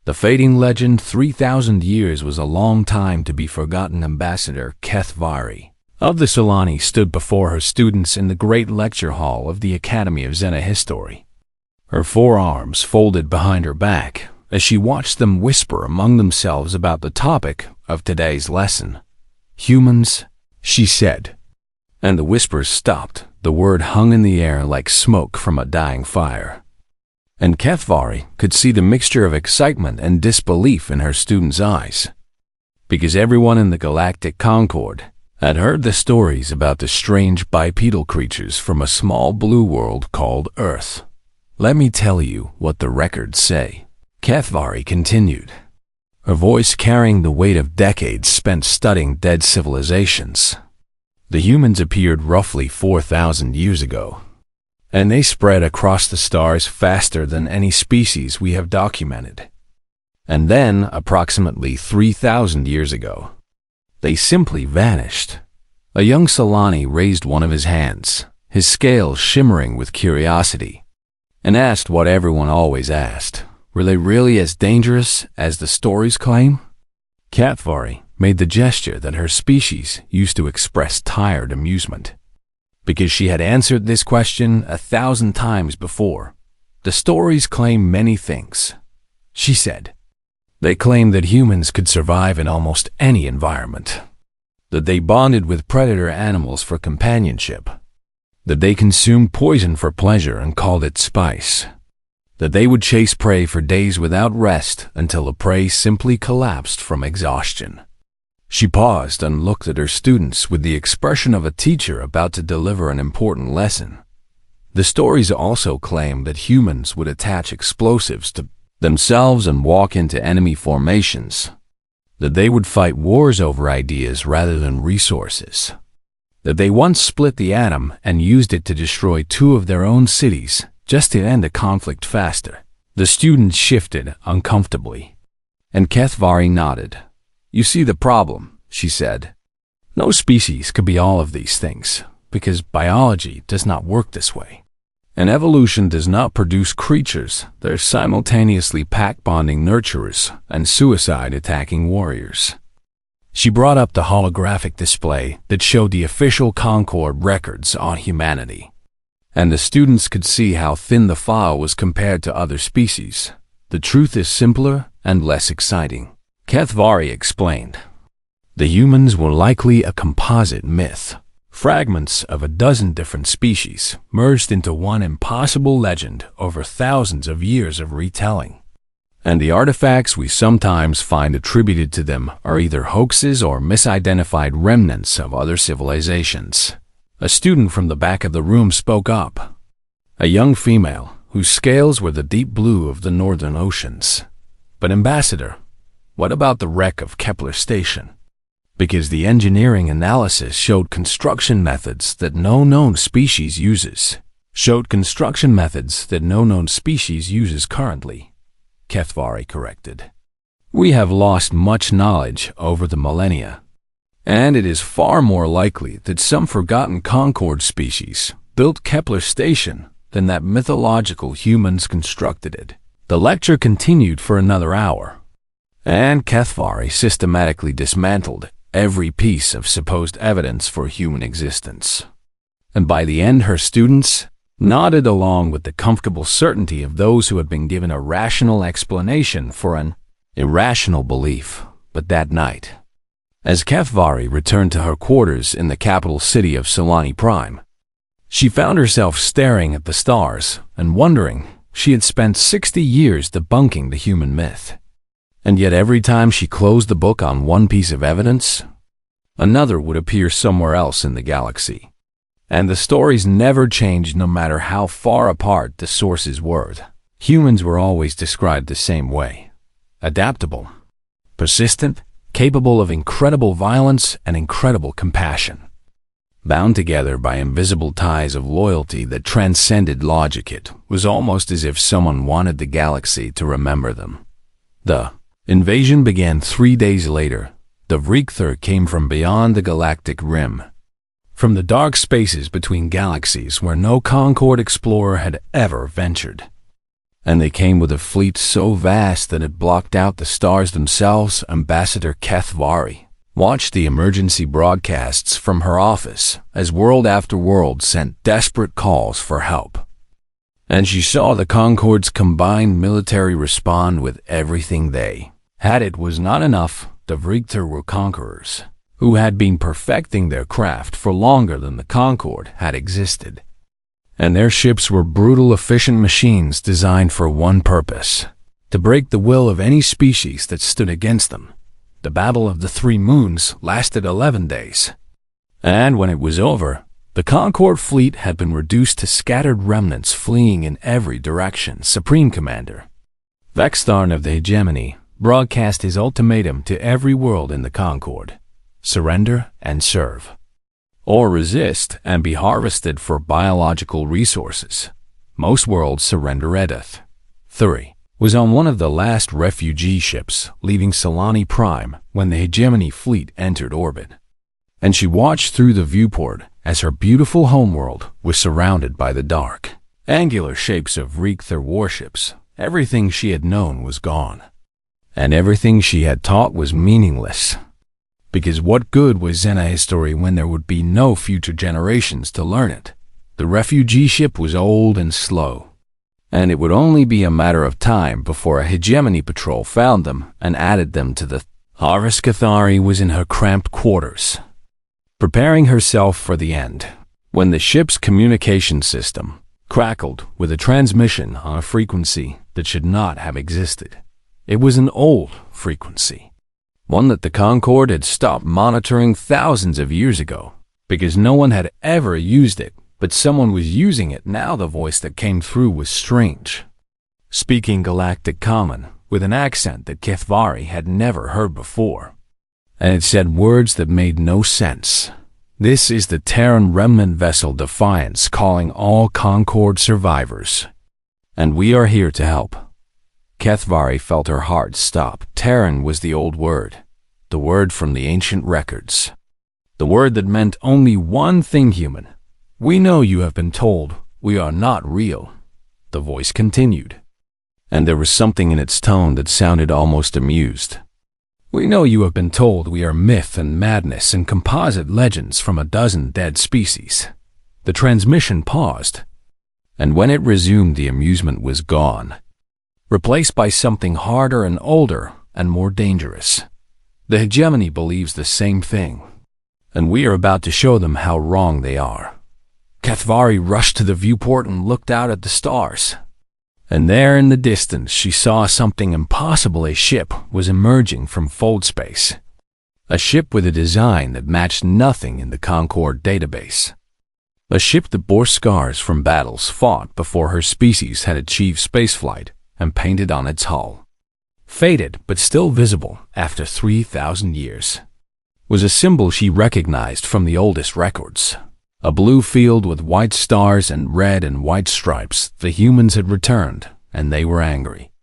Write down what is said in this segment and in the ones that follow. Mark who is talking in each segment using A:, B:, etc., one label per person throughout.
A: The fading legend 3,000 years was a long time to be forgotten. Ambassador HFY of the Solani stood before her students in the great lecture hall of the Academy of History. Her forearms folded behind her back as she watched them whisper among themselves about the topic of today's lesson. Humans, she said. And the whispers stopped. The word hung in the air like smoke from a dying fire. And HFY could see the mixture of excitement and disbelief in her students' eyes, because everyone in the Galactic Concord had heard the stories about the strange bipedal creatures from a small blue world called Earth. Let me tell you what the records say, HFY continued, her voice carrying the weight of decades spent studying dead civilizations. The humans appeared roughly 4,000 years ago, and they spread across the stars faster than any species we have documented. And then, approximately 3,000 years ago, they simply vanished. A young Solani raised one of his hands, his scales shimmering with curiosity, and asked what everyone always asked. Were they really as dangerous as the stories claim? HFY made the gesture that her species used to express tired amusement, because she had answered this question 1,000 times before. The stories claim many things, she said. They claim that humans could survive in almost any environment, that they bonded with predator animals for companionship, that they consumed poison for pleasure and called it spice, that they would chase prey for days without rest until the prey simply collapsed from exhaustion. She paused and looked at her students with the expression of a teacher about to deliver an important lesson. The stories also claim that humans would attach explosives to themselves and walk into enemy formations, that they would fight wars over ideas rather than resources, that they once split the atom and used it to destroy 2 of their own cities just to end a conflict faster. The students shifted uncomfortably, and HFY nodded. You see the problem, she said. No species could be all of these things, because biology does not work this way. And evolution does not produce creatures that are simultaneously pack-bonding nurturers and suicide-attacking warriors. She brought up the holographic display that showed the official Concord records on humanity, and the students could see how thin the file was compared to other species. The truth is simpler and less exciting, HFY explained. The humans were likely a composite myth, fragments of a dozen different species merged into one impossible legend over thousands of years of retelling. And the artifacts we sometimes find attributed to them are either hoaxes or misidentified remnants of other civilizations. A student from the back of the room spoke up, a young female whose scales were the deep blue of the northern oceans. But Ambassador, what about the wreck of Kepler Station? Because the engineering analysis showed construction methods that no known species uses. Currently, HFY corrected. We have lost much knowledge over the millennia, and it is far more likely that some forgotten Concord species built Kepler Station than that mythological humans constructed it. The lecture continued for another hour, and HFY systematically dismantled every piece of supposed evidence for human existence. And by the end, her students nodded along with the comfortable certainty of those who had been given a rational explanation for an irrational belief. But that night, as HFY returned to her quarters in the capital city of Solani Prime, she found herself staring at the stars and wondering she had spent 60 years debunking the human myth. And yet every time she closed the book on one piece of evidence, another would appear somewhere else in the galaxy. And the stories never changed no matter how far apart the sources were. Humans were always described the same way: adaptable, persistent, capable of incredible violence and incredible compassion, bound together by invisible ties of loyalty that transcended logic. It was almost as if someone wanted the galaxy to remember them. The invasion began 3 days later. The Vreekther came from beyond the galactic rim, from the dark spaces between galaxies where no Concord explorer had ever ventured. And they came with a fleet so vast that it blocked out the stars themselves. Ambassador Kethvari watched the emergency broadcasts from her office as world after world sent desperate calls for help. And she saw the Concorde's combined military respond with everything they had. It was not enough. The Vrigther were conquerors who had been perfecting their craft for longer than the Concorde had existed. And their ships were brutal, efficient machines designed for one purpose: to break the will of any species that stood against them. The Battle of the Three Moons lasted 11 days. And when it was over, the Concorde fleet had been reduced to scattered remnants fleeing in every direction. Supreme Commander Vextharn of the Hegemony broadcast his ultimatum to every world in the Concorde: surrender and serve, or resist and be harvested for biological resources. Most worlds surrender. Edith Thury was on one of the last refugee ships leaving Solani Prime when the Hegemony fleet entered orbit, and she watched through the viewport as her beautiful homeworld was surrounded by the dark, angular shapes of Vrigther warships. Everything she had known was gone, and everything she had taught was meaningless. Because what good was Sci-Fi Story when there would be no future generations to learn it? The refugee ship was old and slow, and it would only be a matter of time before a Hegemony patrol found them and added them to the harvest. Kethvari was in her cramped quarters, preparing herself for the end, when the ship's communication system crackled with a transmission on a frequency that should not have existed. It was an old frequency, one that the Concorde had stopped monitoring thousands of years ago, because no one had ever used it, but someone was using it now. The voice that came through was strange, speaking Galactic Common with an accent that Kethvari had never heard before, and it said words that made no sense. This is the Terran remnant vessel Defiance calling all Concorde survivors, and we are here to help. Kethvari felt her heart stop. Terran was the old word, the word from the ancient records, the word that meant only one thing: human. We know you have been told we are not real, the voice continued, and there was something in its tone that sounded almost amused. We know you have been told we are myth and madness and composite legends from a dozen dead species. The transmission paused, and when it resumed, the amusement was gone, replaced by something harder and older and more dangerous. The Hegemony believes the same thing, and we are about to show them how wrong they are. Kethvari rushed to the viewport and looked out at the stars. And there in the distance she saw something impossible. A ship was emerging from fold space. A ship with a design that matched nothing in the Concorde database. A ship that bore scars from battles fought before her species had achieved spaceflight, and painted on its hull, faded but still visible after 3,000 years, was a symbol she recognized from the oldest records. A blue field with white stars and red and white stripes. The humans had returned, and they were angry.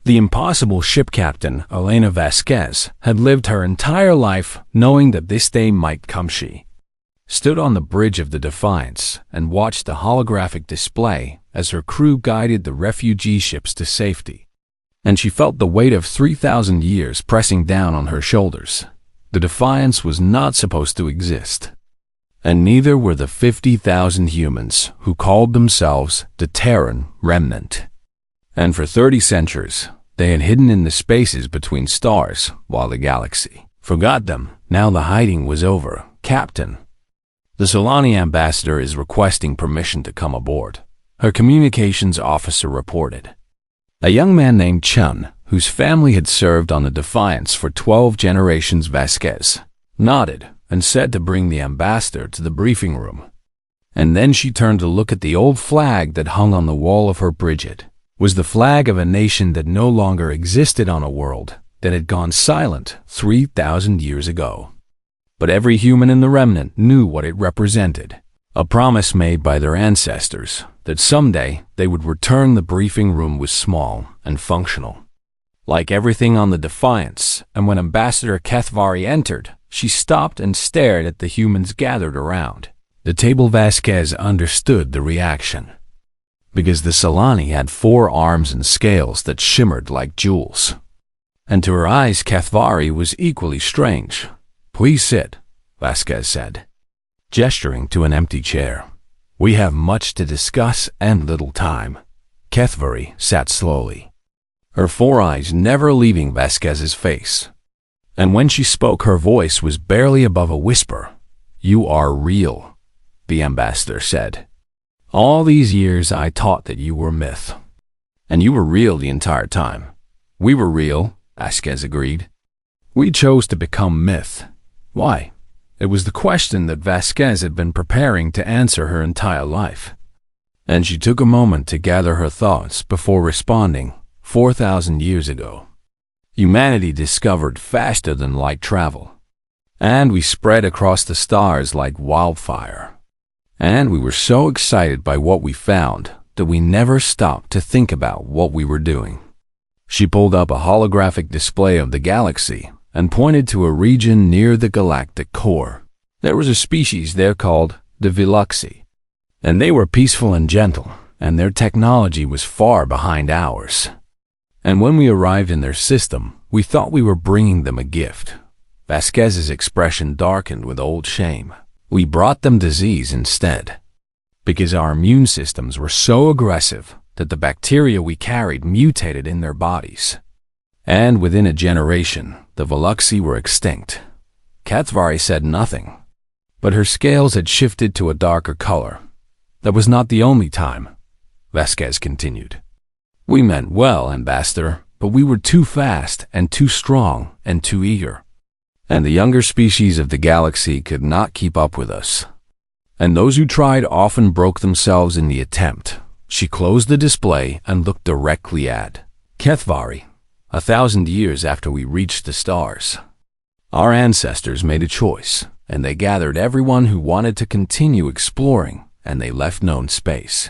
A: The impossible ship captain, Elena Vasquez, had lived her entire life knowing that this day might come. She stood on the bridge of the Defiance and watched the holographic display as her crew guided the refugee ships to safety. And she felt the weight of 3,000 years pressing down on her shoulders. The Defiance was not supposed to exist, and neither were the 50,000 humans who called themselves the Terran Remnant. And for 30 centuries, they had hidden in the spaces between stars while the galaxy forgot them. Now the hiding was over. Captain, the Solani ambassador is requesting permission to come aboard, her communications officer reported. A young man named Chun, whose family had served on the Defiance for 12 generations. Vasquez nodded and said to bring the ambassador to the briefing room. And then she turned to look at the old flag that hung on the wall of her bridge. It was the flag of a nation that no longer existed on a world that had gone silent 3,000 years ago. But every human in the remnant knew what it represented, a promise made by their ancestors that someday they would return. The briefing room was small and functional, like everything on the Defiance, and when Ambassador Kethvari entered, she stopped and stared at the humans gathered around the table. Vasquez understood the reaction. because the Solani had 4 arms and scales that shimmered like jewels. And to her eyes, Kethvari was equally strange. "Please sit," Vasquez said, gesturing to an empty chair. "We have much to discuss and little time." Kethvari sat slowly, her 4 eyes never leaving Vasquez's face. And when she spoke, her voice was barely above a whisper. "You are real," the ambassador said. "All these years I taught that you were myth. And you were real the entire time." "We were real," Vasquez agreed. "We chose to become myth." "Why?" It was the question that Vasquez had been preparing to answer her entire life. And she took a moment to gather her thoughts before responding. 4,000 years ago, humanity discovered faster than light travel. And we spread across the stars like wildfire. And we were so excited by what we found that we never stopped to think about what we were doing. She pulled up a holographic display of the galaxy and pointed to a region near the galactic core. There was a species there called the Veluxi, and they were peaceful and gentle, and their technology was far behind ours. And when we arrived in their system, we thought we were bringing them a gift. Vasquez's expression darkened with old shame. We brought them disease instead, because our immune systems were so aggressive that the bacteria we carried mutated in their bodies. And within a generation, the Veluxi were extinct. Kethvari said nothing, but her scales had shifted to a darker color. That was not the only time, Vasquez continued. We meant well, Ambassador, but we were too fast and too strong and too eager. And the younger species of the galaxy could not keep up with us. And those who tried often broke themselves in the attempt. She closed the display and looked directly at Kethvari. 1,000 years after we reached the stars, our ancestors made a choice, and they gathered everyone who wanted to continue exploring, and they left known space.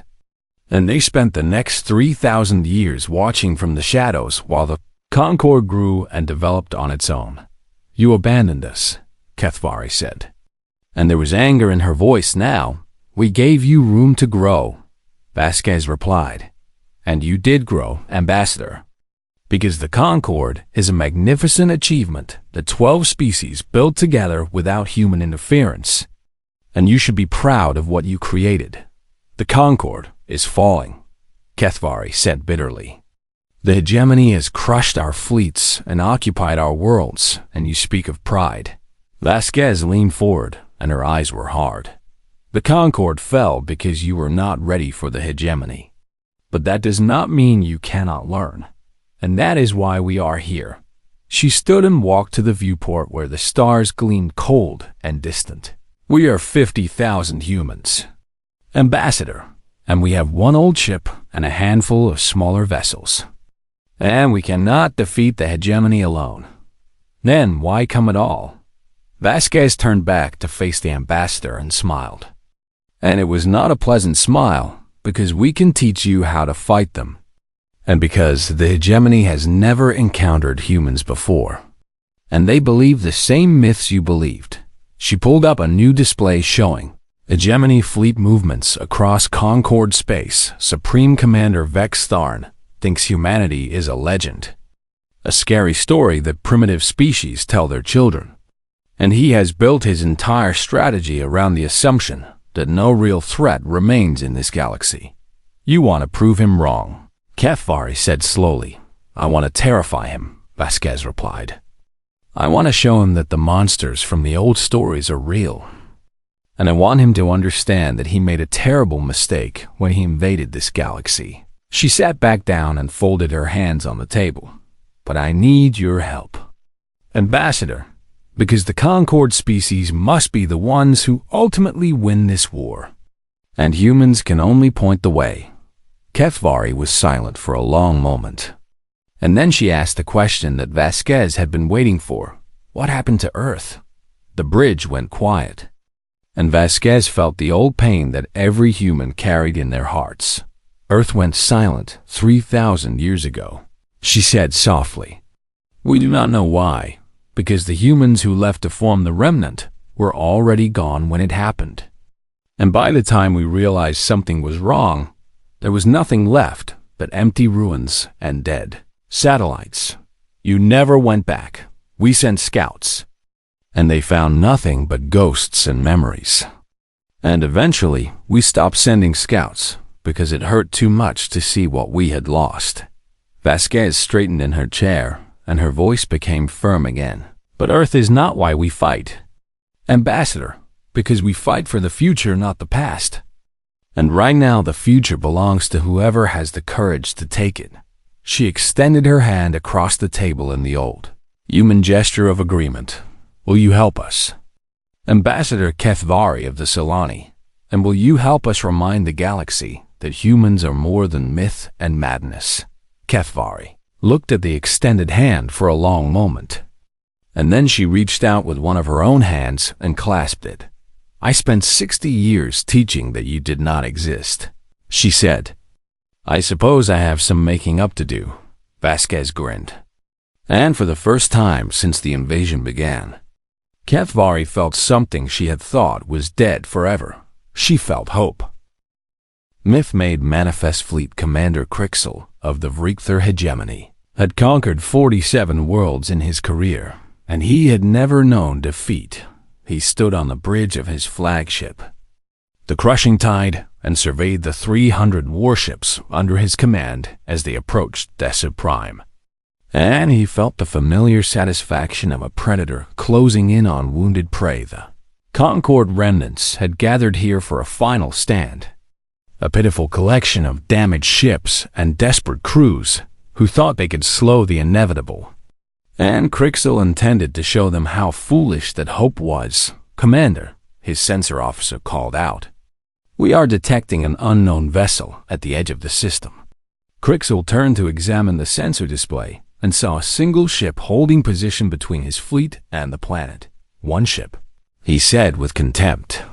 A: And they spent the next 3,000 years watching from the shadows while the Concord grew and developed on its own. You abandoned us, Kethvari said. And there was anger in her voice now. We gave you room to grow, Vasquez replied. And you did grow, Ambassador. Because the Concord is a magnificent achievement that 12 species built together without human interference. And you should be proud of what you created. The Concord is falling, Kethvari said bitterly. The hegemony has crushed our fleets and occupied our worlds, and you speak of pride. Vasquez leaned forward, and her eyes were hard. The Concord fell because you were not ready for the hegemony. But that does not mean you cannot learn. And that is why we are here. She stood and walked to the viewport where the stars gleamed cold and distant. We are 50,000 humans, Ambassador, and we have one old ship and a handful of smaller vessels. And we cannot defeat the hegemony alone. Then why come at all? Vasquez turned back to face the ambassador and smiled. And it was not a pleasant smile, because we can teach you how to fight them. And because the hegemony has never encountered humans before. And they believe the same myths you believed. She pulled up a new display showing hegemony fleet movements across Concord space. Supreme Commander Vex Tharn thinks humanity is a legend. A scary story that primitive species tell their children. And he has built his entire strategy around the assumption that no real threat remains in this galaxy. You want to prove him wrong, Kethvari said slowly. I want to terrify him, Vasquez replied. I want to show him that the monsters from the old stories are real. And I want him to understand that he made a terrible mistake when he invaded this galaxy. She sat back down and folded her hands on the table. But I need your help, Ambassador, because the Concord species must be the ones who ultimately win this war. And humans can only point the way. Kethvari was silent for a long moment. And then she asked the question that Vasquez had been waiting for. What happened to Earth? The bridge went quiet. And Vasquez felt the old pain that every human carried in their hearts. Earth went silent 3,000 years ago, she said softly. We do not know why, because the humans who left to form the remnant were already gone when it happened. And by the time we realized something was wrong, There was nothing left but empty ruins and dead satellites. You never went back. We sent scouts, and they found nothing but ghosts and memories. And eventually, we stopped sending scouts because it hurt too much to see what we had lost. Vasquez straightened in her chair, and her voice became firm again. But Earth is not why we fight, Ambassador, because we fight for the future, not the past. And right now, the future belongs to whoever has the courage to take it. She extended her hand across the table in the old human gesture of agreement. Will you help us? Ambassador Kethvari of the Solani, and will you help us remind the galaxy that humans are more than myth and madness? Kethvari looked at the extended hand for a long moment, and then she reached out with one of her own hands and clasped it. I spent 60 years teaching that you did not exist, she said. I suppose I have some making up to do, Vasquez grinned. And for the first time since the invasion began, Kethvari felt something she had thought was dead forever. She felt hope. Myth made Manifest Fleet Commander Crixel of the Vrikther hegemony had conquered 47 worlds in his career, and he had never known defeat. He stood on the bridge of his flagship, the Crushing Tide, and surveyed the 300 warships under his command as they approached Dessa Prime. And he felt the familiar satisfaction of a predator closing in on wounded prey. The Concord remnants had gathered here for a final stand, a pitiful collection of damaged ships and desperate crews who thought they could slow the inevitable. And Crixel intended to show them how foolish that hope was. Commander, his sensor officer called out. We are detecting an unknown vessel at the edge of the system. Crixel turned to examine the sensor display and saw a single ship holding position between his fleet and the planet. One ship, he said with contempt.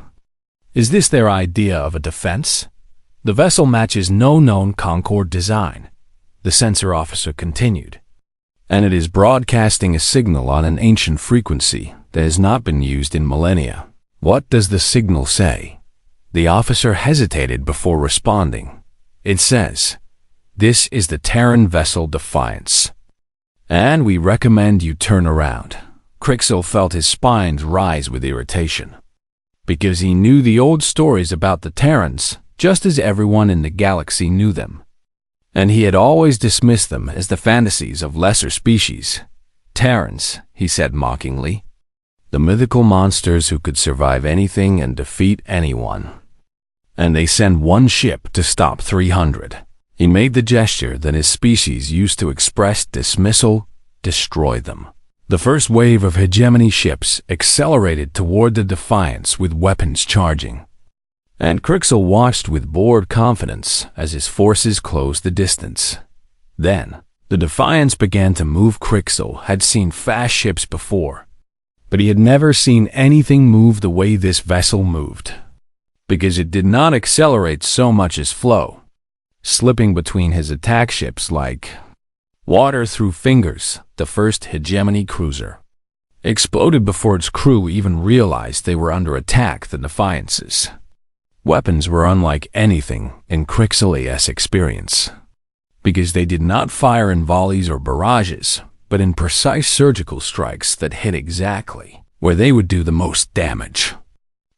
A: Is this their idea of a defense? The vessel matches no known Concord design, the sensor officer continued, and it is broadcasting a signal on an ancient frequency that has not been used in millennia. What does the signal say? The officer hesitated before responding. It says, this is the Terran vessel Defiance, and we recommend you turn around. Crixel felt his spine rise with irritation, because he knew the old stories about the Terrans just as everyone in the galaxy knew them, and he had always dismissed them as the fantasies of lesser species. Terrans, he said mockingly, the mythical monsters who could survive anything and defeat anyone. And they send one ship to stop 300. He made the gesture that his species used to express dismissal, destroy them. The first wave of hegemony ships accelerated toward the Defiance with weapons charging, and Crixel watched with bored confidence as his forces closed the distance. Then, the Defiance began to move. Crixel had seen fast ships before, but he had never seen anything move the way this vessel moved, because it did not accelerate so much as flow, slipping between his attack ships like water through fingers. The first hegemony cruiser exploded before its crew even realized they were under attack. The Defiance's weapons were unlike anything in Crixel's experience, because they did not fire in volleys or barrages, but in precise surgical strikes that hit exactly where they would do the most damage.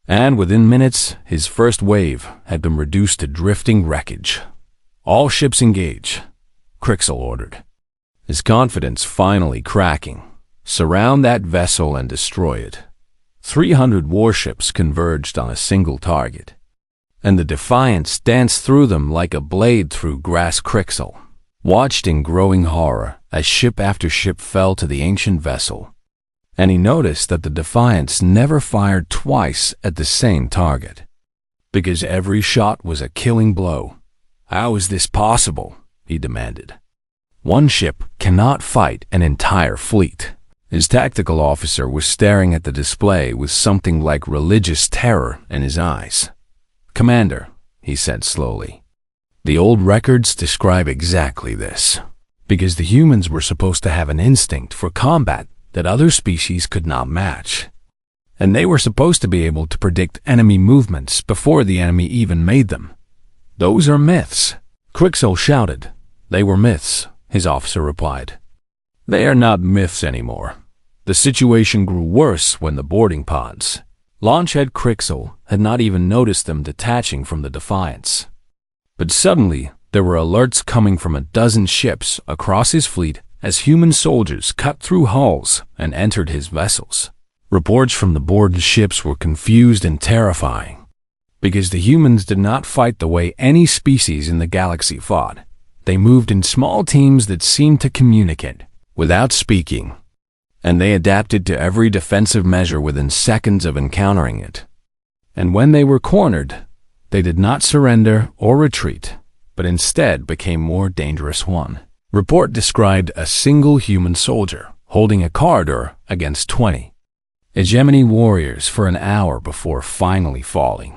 A: And within minutes, his first wave had been reduced to drifting wreckage. All ships engage, Crixel ordered, his confidence finally cracking. Surround that vessel and destroy it. 300 warships converged on a single target, and the Defiance danced through them like a blade through grass. Crixel watched in growing horror as ship after ship fell to the ancient vessel, and he noticed that the Defiance never fired twice at the same target, because every shot was a killing blow. How is this possible? He demanded. One ship cannot fight an entire fleet. His tactical officer was staring at the display with something like religious terror in his eyes. Commander, he said slowly, the old records describe exactly this, because the humans were supposed to have an instinct for combat that other species could not match, and they were supposed to be able to predict enemy movements before the enemy even made them. Those are myths. Crixel shouted. "They were myths," his officer replied. "They are not myths anymore." The situation grew worse when the boarding pods. Launchhead Crixel had not even noticed them detaching from the Defiance. But suddenly, there were alerts coming from a dozen ships across his fleet as human soldiers cut through hulls and entered his vessels. Reports from the boarded ships were confused and terrifying, because the humans did not fight the way any species in the galaxy fought. They moved in small teams that seemed to communicate without speaking, and they adapted to every defensive measure within seconds of encountering it. And when they were cornered, they did not surrender or retreat, but instead became more dangerous one. Report described a single human soldier holding a corridor against 20 hegemony warriors for an hour before finally falling.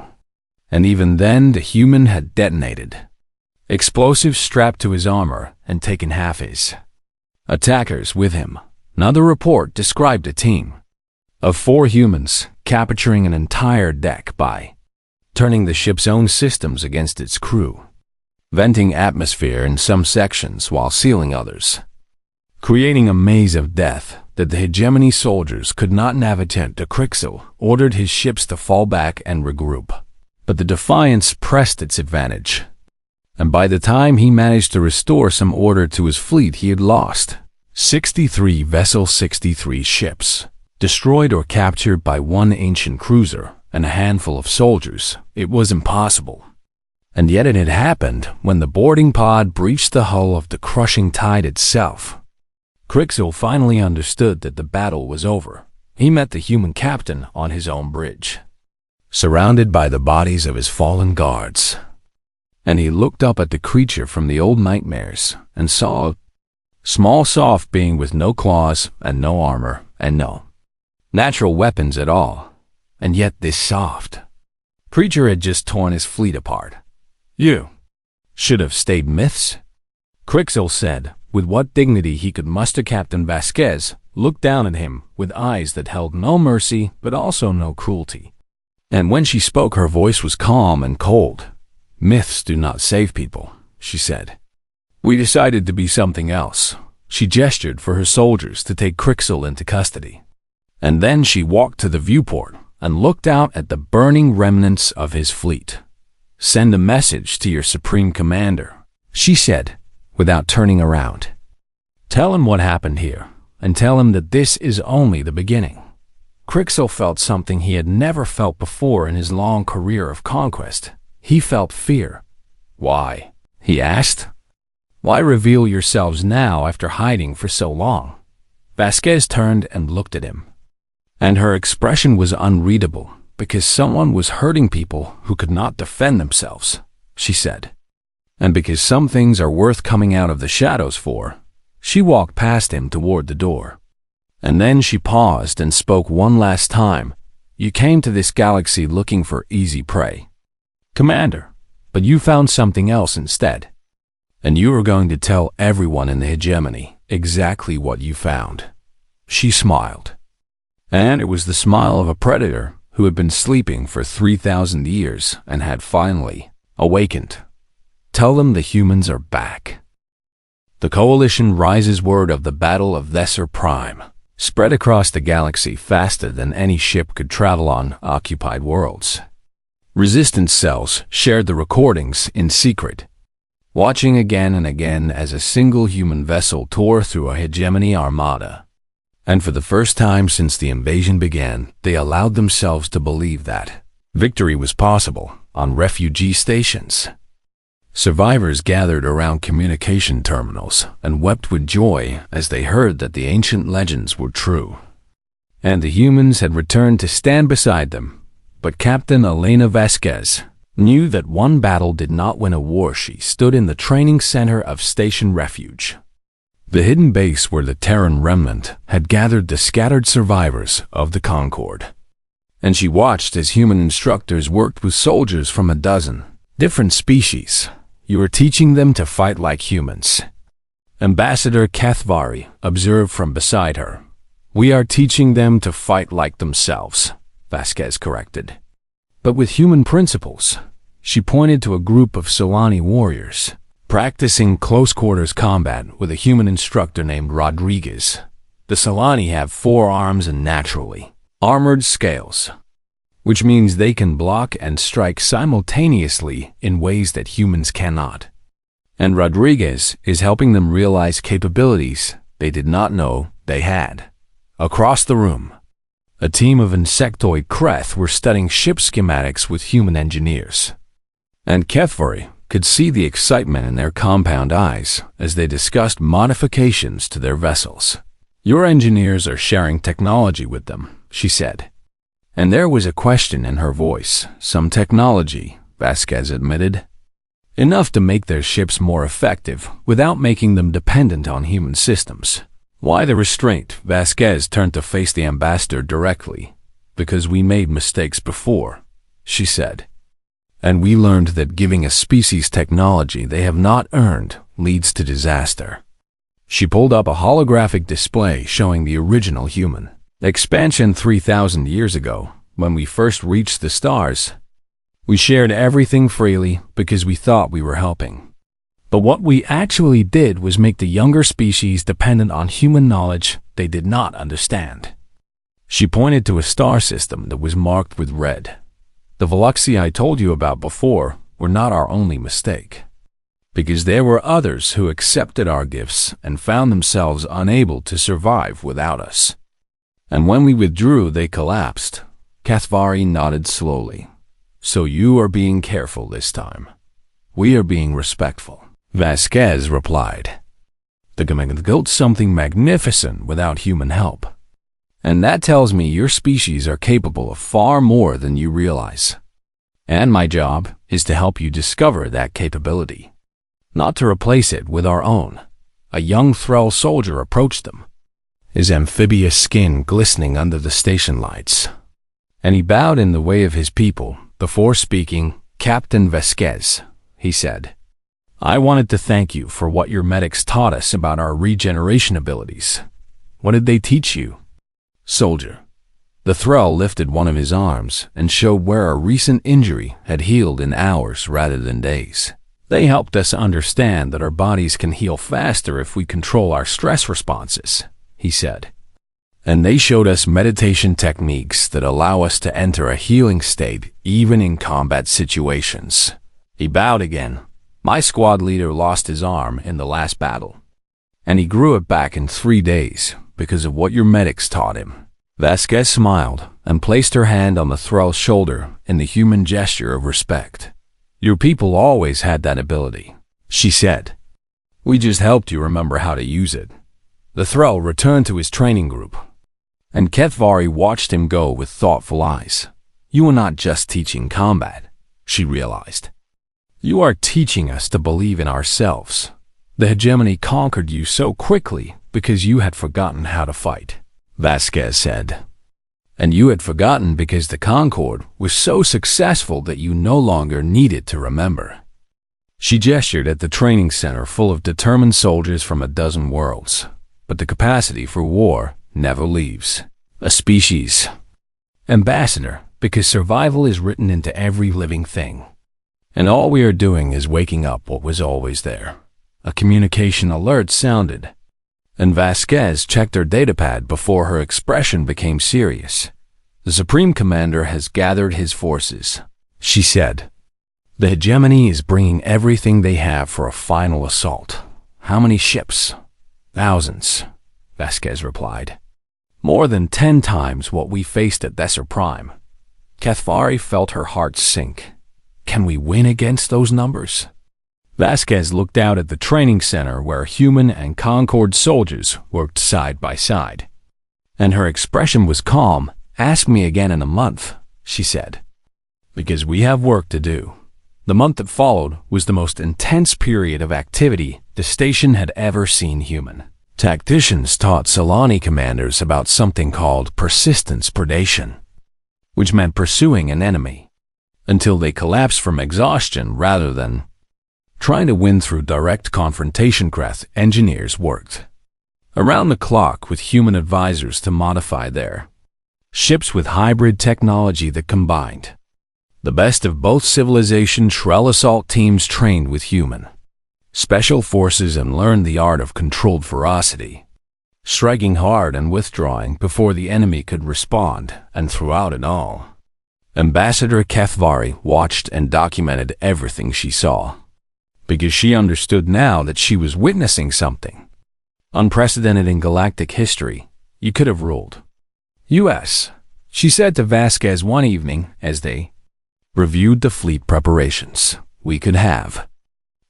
A: And even then, the human had detonated explosives strapped to his armor and taken half his attackers with him. Another report described a team of 4 humans capturing an entire deck by turning the ship's own systems against its crew, venting atmosphere in some sections while sealing others, creating a maze of death that the hegemony soldiers could not navigate. The Crixel ordered his ships to fall back and regroup, but the Defiance pressed its advantage, and by the time he managed to restore some order to his fleet, he had lost 63 vessels, 63 ships, destroyed or captured by 1 ancient cruiser and a handful of soldiers. It was impossible. And yet it had happened when the boarding pod breached the hull of the crushing tide itself. Crixel finally understood that the battle was over. He met the human captain on his own bridge, surrounded by the bodies of his fallen guards. And he looked up at the creature from the old nightmares and saw a small soft being with no claws and no armor and no natural weapons at all. And yet this soft creature had just torn his fleet apart. "You should have stayed myths," Crixel said. With what dignity he could muster, Captain Vasquez looked down at him with eyes that held no mercy but also no cruelty. And when she spoke, her voice was calm and cold. "Myths do not save people," she said. "We decided to be something else." She gestured for her soldiers to take Crixel into custody. And then she walked to the viewport and looked out at the burning remnants of his fleet. "Send a message to your Supreme Commander," she said, without turning around. "Tell him what happened here, and tell him that this is only the beginning." Crixel felt something he had never felt before in his long career of conquest. He felt fear. "Why?" he asked. "Why reveal yourselves now after hiding for so long?" Vasquez turned and looked at him, and her expression was unreadable. "Because someone was hurting people who could not defend themselves," she said. "And because some things are worth coming out of the shadows for." She walked past him toward the door. And then she paused and spoke one last time. "You came to this galaxy looking for easy prey, Commander, but you found something else instead. And you are going to tell everyone in the hegemony exactly what you found." She smiled. And it was the smile of a predator who had been sleeping for 3,000 years and had finally awakened. "Tell them the humans are back." The Coalition rises word of the Battle of Thesser Prime spread across the galaxy faster than any ship could travel on occupied worlds. Resistance cells shared the recordings in secret, watching again and again as a single human vessel tore through a hegemony armada. And for the first time since the invasion began, they allowed themselves to believe that victory was possible on refugee stations. Survivors gathered around communication terminals and wept with joy as they heard that the ancient legends were true. And the humans had returned to stand beside them. But Captain Elena Vasquez knew that one battle did not win a war. She stood in the training center of Station Refuge, the hidden base where the Terran remnant had gathered the scattered survivors of the Concord. And she watched as human instructors worked with soldiers from a dozen different species. "You are teaching them to fight like humans," Ambassador Cathvari observed from beside her. "We are teaching them to fight like themselves," Vasquez corrected. "But with human principles." She pointed to a group of Solani warriors practicing close-quarters combat with a human instructor named Rodriguez. The Solani have 4 arms and naturally armored scales, which means they can block and strike simultaneously in ways that humans cannot. And Rodriguez is helping them realize capabilities they did not know they had. Across the room, a team of insectoid Kreth were studying ship schematics with human engineers. And Kethvari could see the excitement in their compound eyes as they discussed modifications to their vessels. "Your engineers are sharing technology with them," she said. And there was a question in her voice. "Some technology," Vasquez admitted. "Enough to make their ships more effective without making them dependent on human systems." "Why the restraint?" Vasquez turned to face the ambassador directly. "Because we made mistakes before," she said. "And we learned that giving a species technology they have not earned leads to disaster." She pulled up a holographic display showing the original human expansion 3,000 years ago, when we first reached the stars. We shared everything freely because we thought we were helping. But what we actually did was make the younger species dependent on human knowledge they did not understand. She pointed to a star system that was marked with red. "The Veluxi I told you about before were not our only mistake, because there were others who accepted our gifts and found themselves unable to survive without us. And when we withdrew, they collapsed." Kethvari nodded slowly. "So you are being careful this time." "We are being respectful," Vasquez replied. "The can build something magnificent without human help. And that tells me your species are capable of far more than you realize. And my job is to help you discover that capability, not to replace it with our own." A young Thrall soldier approached them, his amphibious skin glistening under the station lights. And he bowed in the way of his people before speaking. "Captain Vasquez," he said, "I wanted to thank you for what your medics taught us about our regeneration abilities." "What did they teach you?" "Soldier." The Thrall lifted one of his arms and showed where a recent injury had healed in hours rather than days. "They helped us understand that our bodies can heal faster if we control our stress responses," he said. "And they showed us meditation techniques that allow us to enter a healing state even in combat situations." He bowed again. "My squad leader lost his arm in the last battle, and he grew it back in 3 days because of what your medics taught him." Vasquez smiled and placed her hand on the Thrall's shoulder in the human gesture of respect. "Your people always had that ability," she said. "We just helped you remember how to use it." The Thrall returned to his training group, and Kethvari watched him go with thoughtful eyes. "You are not just teaching combat," she realized. "You are teaching us to believe in ourselves. The hegemony conquered you so quickly because you had forgotten how to fight," Vasquez said. "And you had forgotten because the Concord was so successful that you no longer needed to remember." She gestured at the training center full of determined soldiers from a dozen worlds. "But the capacity for war never leaves a species." "Ambassador, because survival is written into every living thing. And all we are doing is waking up what was always there." A communication alert sounded, and Vasquez checked her datapad before her expression became serious. "The Supreme Commander has gathered his forces," she said. "The hegemony is bringing everything they have for a final assault." "How many ships?" "Thousands," Vasquez replied. "More than 10 times what we faced at Desert Prime." Kethvari felt her heart sink. Can we win against those numbers? Vasquez looked out at the training center where human and Concord soldiers worked side by side. And her expression was calm. "Ask me again in a month," she said. "Because we have work to do." The month that followed was the most intense period of activity the station had ever seen human. Tacticians taught Solani commanders about something called persistence predation, which meant pursuing an enemy until they collapsed from exhaustion rather than trying to win through direct confrontation. Kreth engineers worked around the clock with human advisors to modify their ships with hybrid technology that combined the best of both civilizations. Shrell assault teams trained with human special forces and learned the art of controlled ferocity, striking hard and withdrawing before the enemy could respond, and throughout it all, Ambassador Kethvari watched and documented everything she saw, because she understood now that she was witnessing something unprecedented in galactic history. You could have ruled U.S., she said to Vasquez one evening as they reviewed the fleet preparations. We could have.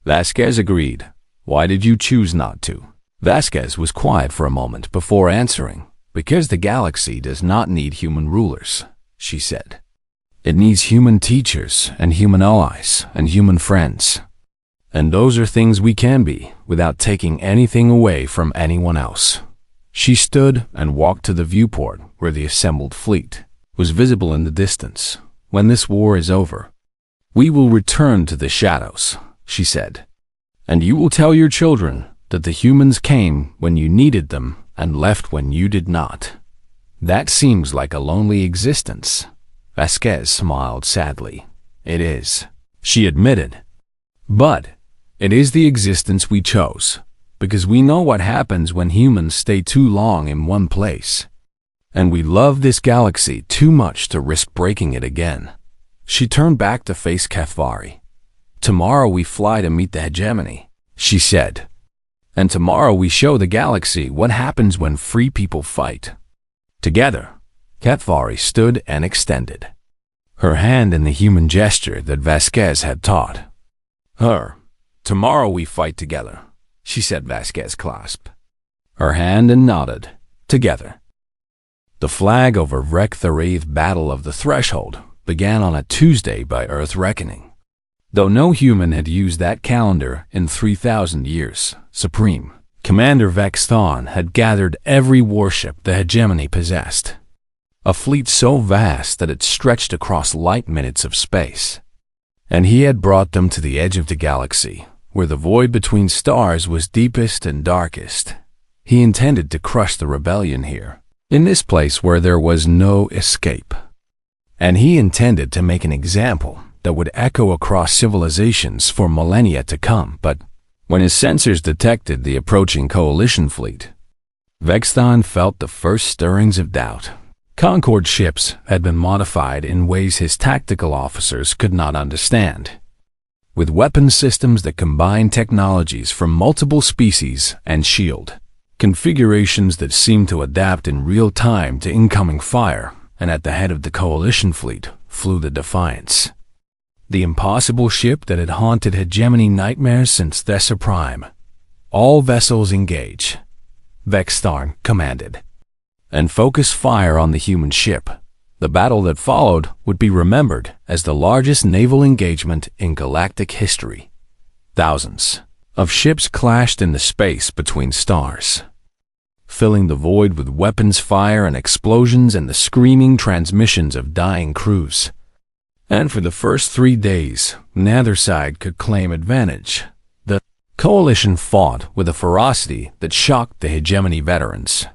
A: Vasquez agreed. Why did you choose not to? Vasquez was quiet for a moment before answering. Because the galaxy does not need human rulers, she said. It needs human teachers and human allies and human friends. And those are things we can be without taking anything away from anyone else. She stood and walked to the viewport where the assembled fleet was visible in the distance. When this war is over, we will return to the shadows, she said. And you will tell your children that the humans came when you needed them and left when you did not. That seems like a lonely existence. Vasquez smiled sadly. It is, she admitted. But it is the existence we chose, because we know what happens when humans stay too long in one place. And we love this galaxy too much to risk breaking it again. She turned back to face Kethvari. Tomorrow we fly to meet the hegemony, she said. And tomorrow we show the galaxy what happens when free people fight. Together, Kethvari stood and extended her hand in the human gesture that Vasquez had taught her. Tomorrow we fight together, she said. Vasquez clasped her hand and nodded. Together. The flag over Vrek the Wraith Battle of the Threshold began on a Tuesday by Earth reckoning. Though no human had used that calendar in 3,000 years, Supreme Commander Vexthon had gathered every warship the hegemony possessed. A fleet so vast that it stretched across light minutes of space. And he had brought them to the edge of the galaxy, where the void between stars was deepest and darkest. He intended to crush the rebellion here, in this place where there was no escape. And he intended to make an example that would echo across civilizations for millennia to come. But when his sensors detected the approaching coalition fleet, Vexthon felt the first stirrings of doubt. Concord ships had been modified in ways his tactical officers could not understand, with weapon systems that combined technologies from multiple species and shield configurations that seemed to adapt in real time to incoming fire. And at the head of the coalition fleet flew the Defiance, the impossible ship that had haunted hegemony nightmares since Thessa Prime. All vessels engage, Vexthon commanded, and focus fire on the human ship. The battle that followed would be remembered as the largest naval engagement in galactic history. Thousands of ships clashed in the space between stars, filling the void with weapons fire and explosions and the screaming transmissions of dying crews. And for the first 3 days, neither side could claim advantage. The coalition fought with a ferocity that shocked the hegemony veterans,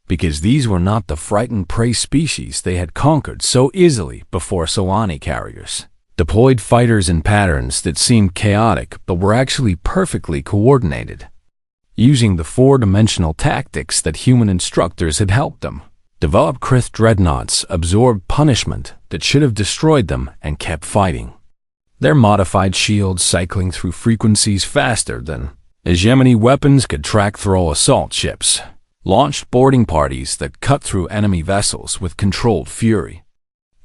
A: because these were not the frightened prey species they had conquered so easily before Solani carriers deployed fighters in patterns that seemed chaotic but were actually perfectly coordinated, using the four-dimensional tactics that human instructors had helped them develop. Krith dreadnoughts absorbed punishment that should have destroyed them and kept fighting, their modified shields cycling through frequencies faster than hegemony weapons could track through assault ships, launched boarding parties that cut through enemy vessels with controlled fury,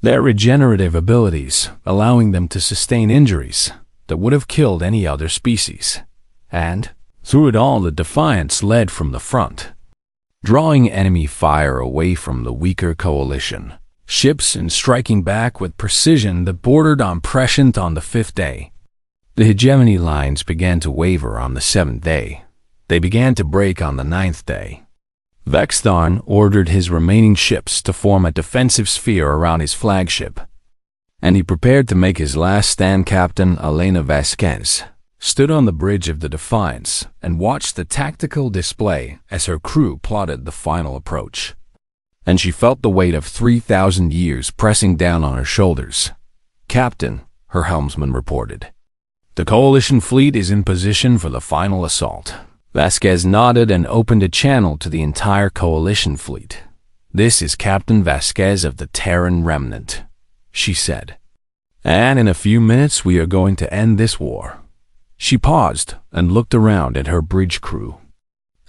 A: their regenerative abilities allowing them to sustain injuries that would have killed any other species. And through it all, the Defiance led from the front, drawing enemy fire away from the weaker coalition ships and striking back with precision that bordered on prescient. On the 5th day, the hegemony lines began to waver. On the 7th day, they began to break. On the 9th day, Vexthon ordered his remaining ships to form a defensive sphere around his flagship, and he prepared to make his last stand. Captain Elena Vasquez stood on the bridge of the Defiance and watched the tactical display as her crew plotted the final approach. And she felt the weight of 3,000 years pressing down on her shoulders. Captain, her helmsman reported, The Coalition fleet is in position for the final assault. Vasquez nodded and opened a channel to the entire Coalition fleet. This is Captain Vasquez of the Terran Remnant, she said. And in a few minutes we are going to end this war. She paused and looked around at her bridge crew,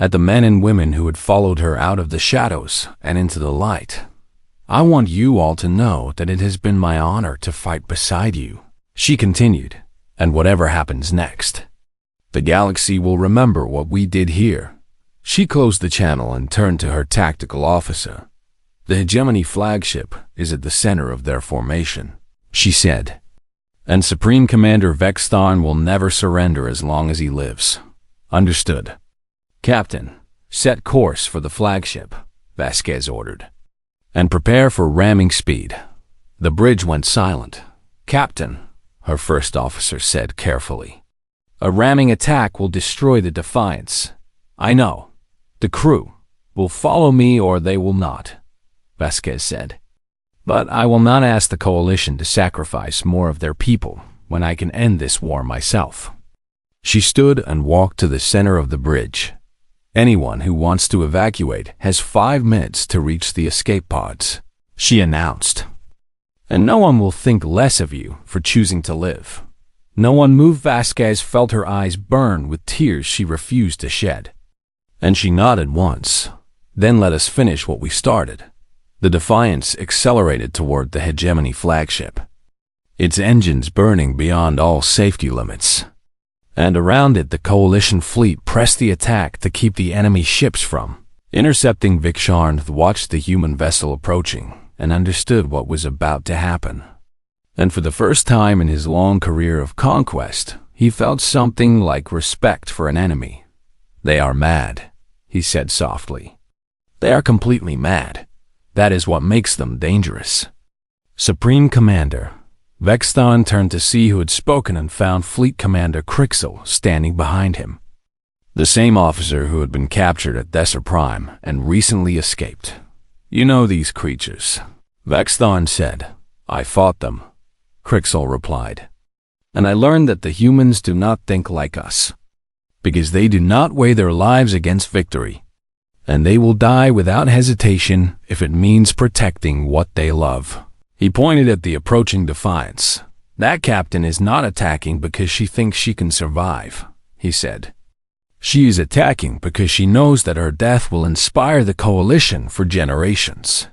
A: at the men and women who had followed her out of the shadows and into the light. I want you all to know that it has been my honor to fight beside you, she continued, and whatever happens next, the galaxy will remember what we did here. She closed the channel and turned to her tactical officer. The Hegemony flagship is at the center of their formation, she said, and Supreme Commander Vexthon will never surrender as long as he lives. Understood. Captain, set course for the flagship, Vasquez ordered, and prepare for ramming speed. The bridge went silent. Captain, her first officer said carefully, a ramming attack will destroy the Defiance. I know. The crew will follow me or they will not, Vasquez said. But I will not ask the Coalition to sacrifice more of their people when I can end this war myself. She stood and walked to the center of the bridge. Anyone who wants to evacuate has 5 minutes to reach the escape pods, she announced. And no one will think less of you for choosing to live. No one moved. Vasquez felt her eyes burn with tears she refused to shed. And she nodded once. Then let us finish what we started. The Defiance accelerated toward the Hegemony flagship, its engines burning beyond all safety limits. And around it the Coalition fleet pressed the attack to keep the enemy ships from intercepting. Vixarn watched the human vessel approaching and understood what was about to happen. And for the first time in his long career of conquest, he felt something like respect for an enemy. They are mad, he said softly. They are completely mad. That is what makes them dangerous. Supreme Commander. Vexthon turned to see who had spoken and found Fleet Commander Crixel standing behind him. The same officer who had been captured at Desser Prime and recently escaped. You know these creatures, Vexthon said. I fought them, Crixel replied. And I learned that the humans do not think like us, because they do not weigh their lives against victory. And they will die without hesitation if it means protecting what they love. He pointed at the approaching Defiance. That captain is not attacking because she thinks she can survive, he said. She is attacking because she knows that her death will inspire the Coalition for generations.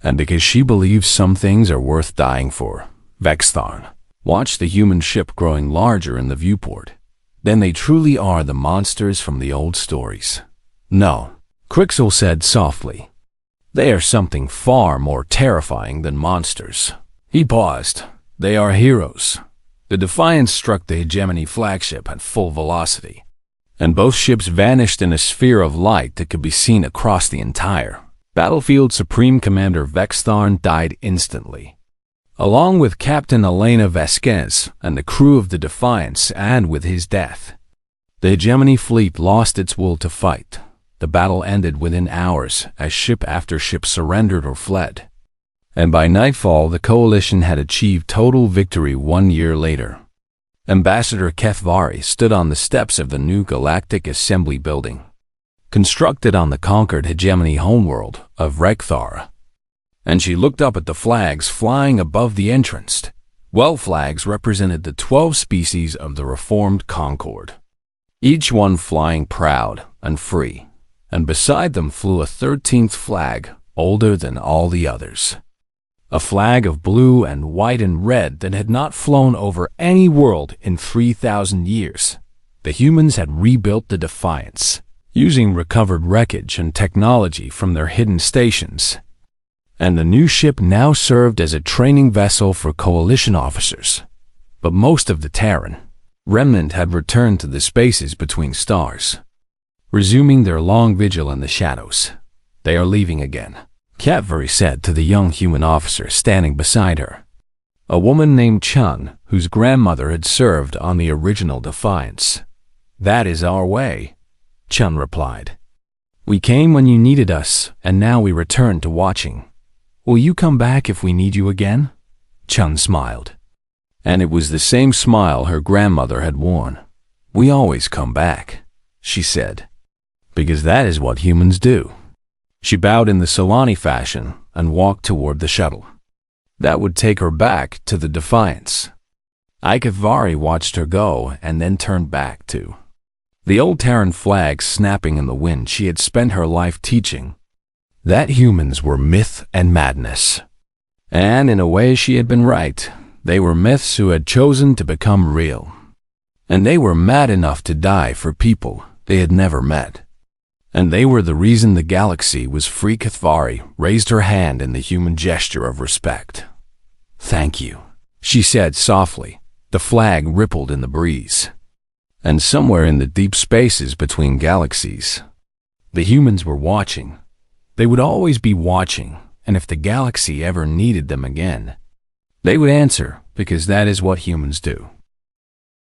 A: And because she believes some things are worth dying for. Vexthon watched the human ship growing larger in the viewport. Then they truly are the monsters from the old stories. No, Crixel said softly. They are something far more terrifying than monsters. He paused. They are heroes. The Defiance struck the Hegemony flagship at full velocity, and both ships vanished in a sphere of light that could be seen across the entire battlefield. Supreme Commander Vexthon died instantly, along with Captain Elena Vasquez and the crew of the Defiance, and with his death, the Hegemony fleet lost its will to fight. The battle ended within hours as ship after ship surrendered or fled. And by nightfall, the Coalition had achieved total victory 1 year later. Ambassador Kethvari stood on the steps of the new Galactic Assembly building, constructed on the conquered Hegemony homeworld of Rekthar. And she looked up at the flags flying above the entrance. Flags represented the 12 species of the reformed Concord, each one flying proud and free. And beside them flew a 13th flag, older than all the others. A flag of blue and white and red that had not flown over any world in 3,000 years. The humans had rebuilt the Defiance, using recovered wreckage and technology from their hidden stations. And the new ship now served as a training vessel for Coalition officers. But most of the Terran remnant had returned to the spaces between stars, resuming their long vigil in the shadows. They are leaving again, Kethvari said to the young human officer standing beside her, a woman named Chun, whose grandmother had served on the original Defiance. That is our way, Chun replied. We came when you needed us, and now we return to watching. Will you come back if we need you again? Chun smiled. And it was the same smile her grandmother had worn. "We always come back," she said, "because that is what humans do." She bowed in the Solani fashion and walked toward the shuttle. That would take her back to the Defiance. HFY watched her go and then turned back to the old Terran flag snapping in the wind she had spent her life teaching that humans were myth and madness. And in a way she had been right. They were myths who had chosen to become real. And they were mad enough to die for people they had never met. And they were the reason the galaxy was free. HFY raised her hand in the human gesture of respect. "Thank you," she said softly. The flag rippled in the breeze. And somewhere in the deep spaces between galaxies, the humans were watching. They would always be watching, and if the galaxy ever needed them again, they would answer, because that is what humans do.